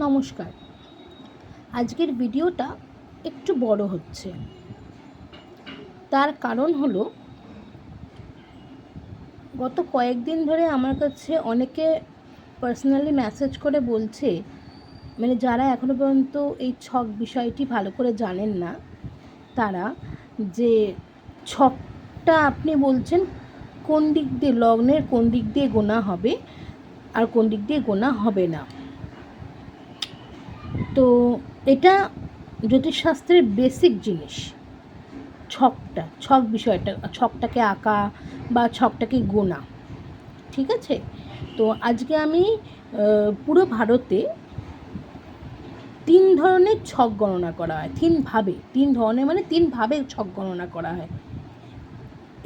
নমস্কার। আজকের ভিডিওটা একটু বড় হচ্ছে। তার কারণ হলো গত কয়েকদিন ধরে আমার কাছে অনেকে পার্সোনালি মেসেজ করে বলছে, যারা এখনও পর্যন্ত এই ছক বিষয়টি ভালো করে জানেন না, তারা যে ছকটা আপনি বলছেন কোন দিক দিয়ে লগ্নের কোন দিক দিয়ে গোনা হবে আর কোন দিক দিয়ে গোনা হবে না। তো এটা জ্যোতিষশাস্ত্রের বেসিক জিনিস। ছক বিষয়টা, ছকটাকে আঁকা বা ছকটাকে গোনা, ঠিক আছে? তো আজকে আমি পুরো ভারতে 3 ধরনের ছক গণনা করা হয়। 3 ধরনের, 3 ভাবে ছক গণনা করা হয়।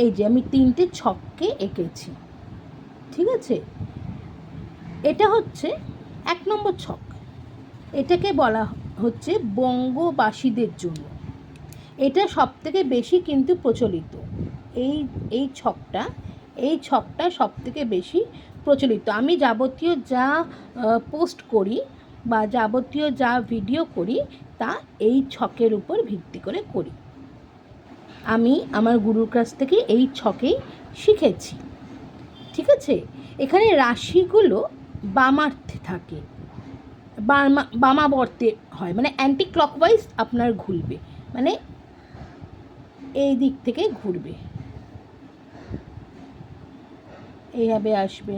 এই যে আমি 3টে ছককে এঁকেছি, ঠিক আছে? এটা হচ্ছে 1 নম্বর ছক। এটাকে বলা হচ্ছে বঙ্গবাসীদের জন্য। এটা সবথেকে বেশি কিন্তু প্রচলিত। এই ছকটা সবথেকে বেশি প্রচলিত। আমি যাবতীয় যা পোস্ট করি বা যাবতীয় যা ভিডিও করি তা এই ছকের উপর ভিত্তি করে করি। আমি আমার গুরুর কাছ থেকে এই ছকেই শিখেছি, ঠিক আছে? এখানে রাশিগুলো বামার্থে থাকে, বামাবর্তে হয়, অ্যান্টি ক্লকওয়াইজ আপনার ঘুরবে, এই দিক থেকে ঘুরবে, এইভাবে আসবে,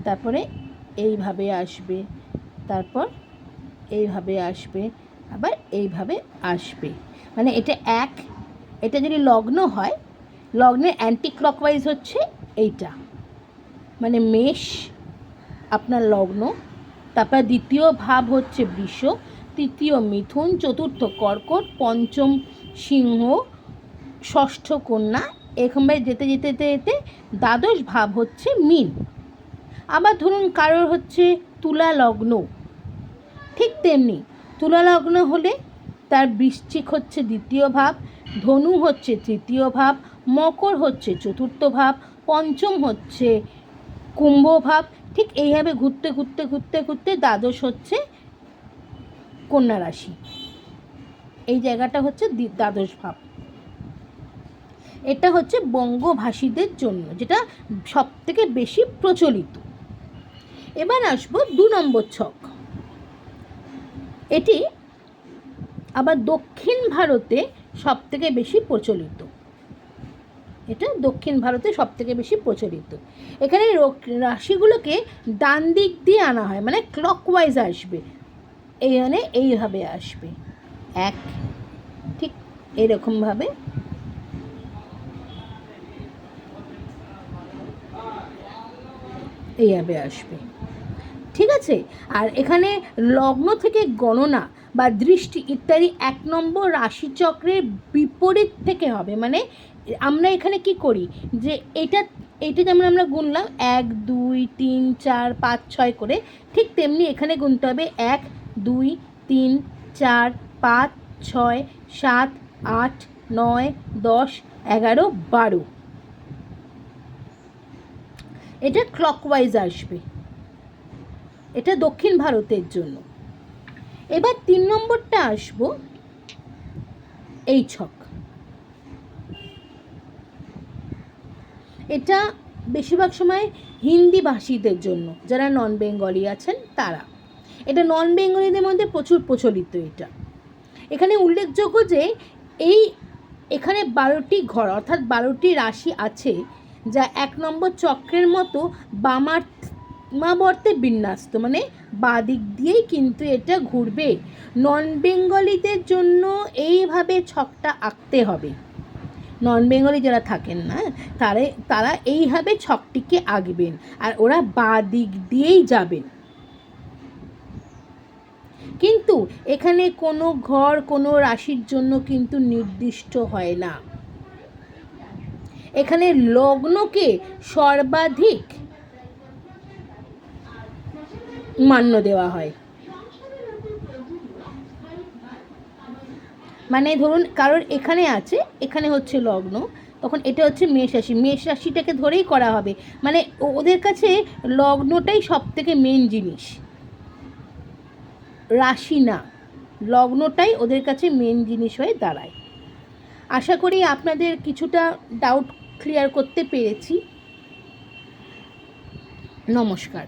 তারপরে এইভাবে আসবে, তারপর এইভাবে আসবে, আবার এইভাবে আসবে। এটা যদি লগ্ন হয়, লগ্নের অ্যান্টি ক্লকওয়াইজ হচ্ছে এইটা, মেষ আপনার লগ্ন, তারপর দ্বিতীয় ভাব হচ্ছে বৃষ, তৃতীয় মিথুন, চতুর্থ কর্কট, পঞ্চম সিংহ, ষষ্ঠ কন্যা, এরকমভাবে যেতে যেতে যেতে যেতে দ্বাদশ ভাব হচ্ছে মীন। আবার ধরুন কারোর হচ্ছে তুলা লগ্ন, ঠিক তেমনি তুলা লগ্ন হলে তার বৃশ্চিক হচ্ছে দ্বিতীয় ভাব, ধনু হচ্ছে তৃতীয় ভাব, মকর হচ্ছে চতুর্থ ভাব, পঞ্চম হচ্ছে কুম্ভ ভাব। ঠিক এইভাবে ঘুরতে ঘুরতে ঘুরতে ঘুরতে দ্বাদশ হচ্ছে কন্যা রাশি। এই জায়গাটা হচ্ছে দ্বাদশ ভাব। এটা হচ্ছে বঙ্গভাষীদের জন্য, যেটা সবথেকে বেশি প্রচলিত। এবার আসবো 2 নম্বর ছক। এটি আবার দক্ষিণ ভারতে সবথেকে বেশি প্রচলিত। এখানে রাশিগুলোকে ডান দিক দিয়ে আনা হয়, ক্লকওয়াইজ আসবে, এইভাবে আসবে, ঠিক এরকমভাবে এইভাবে আসবে, ঠিক আছে? আর এখানে লগ্ন থেকে গণনা বা দৃষ্টি ইত্যাদি 1 নম্বর রাশিচক্রের বিপরীত থেকে হবে। আমরা এখানে কি করি, যে এটা যেমন আমরা গুনলাম 1 2 3 4 5 6 করে, ঠিক তেমনি এখানে গুনতে হবে 1 2 3 4 5 6 7 8 9 10 11 12। এটা ক্লকওয়াইজ আসবে, এটা দক্ষিণ ভারতের জন্য। এবার 3 নম্বরটা আসবো এই ছক। এটা বেশিরভাগ সময় হিন্দি ভাষীদের জন্য, যারা নন বেঙ্গলি আছেন তারা। এটা নন বেঙ্গলিদের মধ্যে প্রচুর প্রচলিত। এখানে উল্লেখযোগ্য যে এখানে 12টি ঘর অর্থাৎ 12টি রাশি আছে, যা 1 নম্বর চক্রের মতো বামাবর্তে বিন্যস্ত, বাঁ দিক দিয়েই কিন্তু এটা ঘুরবে। নন বেঙ্গলিদের জন্য এইভাবে ছকটা আঁকতে হবে। নন বেঙ্গলি যারা থাকেন না, তারা এইভাবে ছকটিকে আঁকবেন, আর ওরা বাঁ দিক দিয়েই যাবেন। কিন্তু এখানে কোনো ঘর কোনো রাশির জন্য কিন্তু নির্দিষ্ট হয় না। এখানে লগ্নকে সর্বাধিক মান্য দেওয়া হয়। ধরুন কারোর এখানে আছে, এখানে হচ্ছে লগ্ন, তখন এটা হচ্ছে মেষ রাশি, মেষ রাশিটাকে ধরেই করা হবে। ওদের কাছে লগ্নটাই সবথেকে মেন জিনিস। রাশি না, লগ্নটাই ওদের কাছে মেন জিনিস হয়ে দাঁড়ায়। আশা করি আপনাদের কিছুটা ডাউট ক্লিয়ার করতে পেরেছি। নমস্কার।